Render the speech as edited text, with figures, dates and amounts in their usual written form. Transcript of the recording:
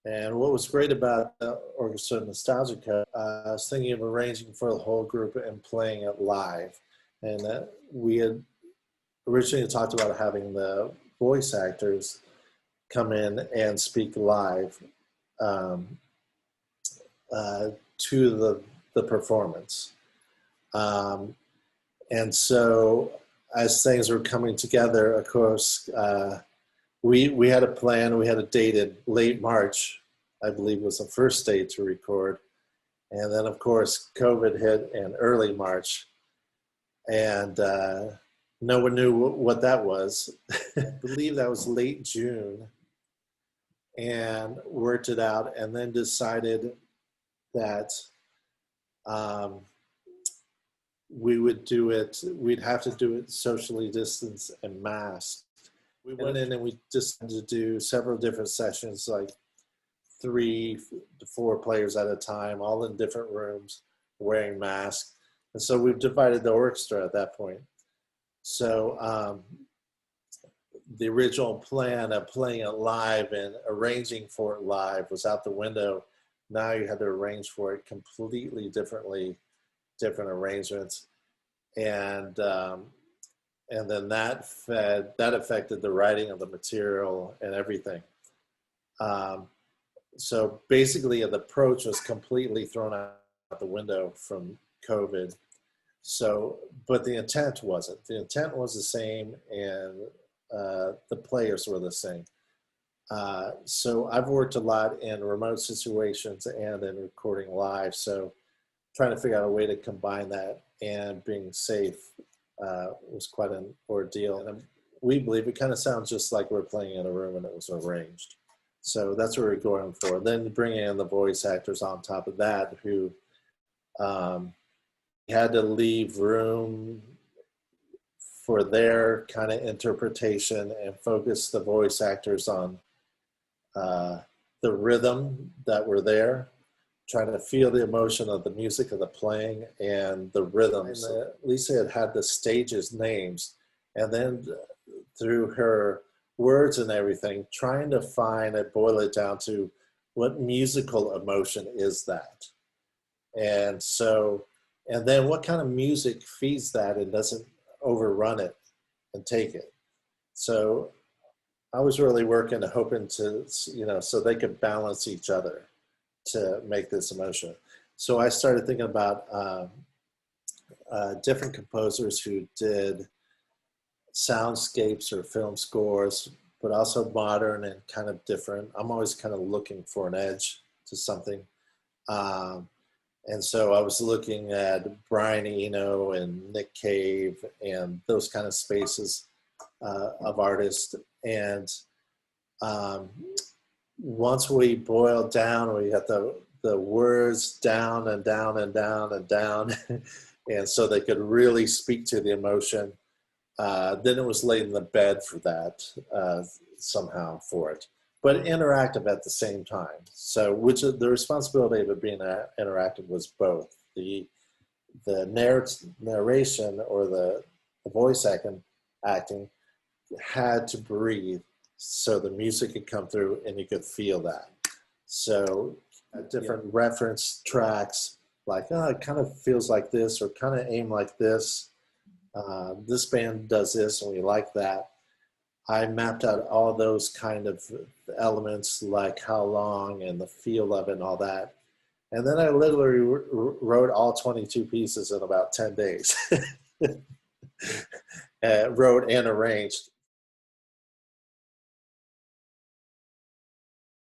And what was great about the Orchestra Nostalgica, I was thinking of arranging for the whole group and playing it live. And we had originally talked about having the voice actors come in and speak live to the performance. And so as things were coming together, of course, we had a plan. We had a date in late March, I believe was the first day to record. And then, of course, COVID hit in early March. And no one knew what that was. I believe that was late June. And worked it out and then decided that we would do it, we'd have to do it socially distanced and masked. We went in and we just had to do several different sessions, like 3 to 4 players at a time, all in different rooms, wearing masks. And so we've divided the orchestra at that point. So the original plan of playing it live and arranging for it live was out the window. Now you had to arrange for it completely differently, different arrangements. And then that affected the writing of the material and everything. So basically the approach was completely thrown out the window from COVID. So, but the intent wasn't. The intent was the same, and the players were the same. So I've worked a lot in remote situations and in recording live. So trying to figure out a way to combine that and being safe was quite an ordeal. And we believe it kind of sounds just like we're playing in a room and it was arranged. So that's what we're going for. Then bringing in the voice actors on top of that, who had to leave room for their kind of interpretation and focus the voice actors on the rhythm that were there, trying to feel the emotion of the music of the playing and the rhythms. And Lisa had the stages names, and then through her words and everything, trying to find and boil it down to what musical emotion is that. And so, and then what kind of music feeds that and doesn't overrun it and take it. So I was really working, hoping to, so they could balance each other to make this emotion. So I started thinking about different composers who did soundscapes or film scores, but also modern and kind of different. I'm always kind of looking for an edge to something. And so I was looking at Brian Eno and Nick Cave and those kind of spaces of artists. And once we boiled down, we got the words down and down and down and down. And so they could really speak to the emotion. Then it was laid in the bed for that somehow for it, but interactive at the same time. So which the responsibility of it being interactive was both the narration or the voice acting had to breathe so the music could come through and you could feel that. So different reference tracks, like, oh, it kind of feels like this, or kind of aim like this. This band does this and we like that. I mapped out all those kind of elements, like how long and the feel of it and all that. And then I literally wrote all 22 pieces in about 10 days. Wrote and arranged.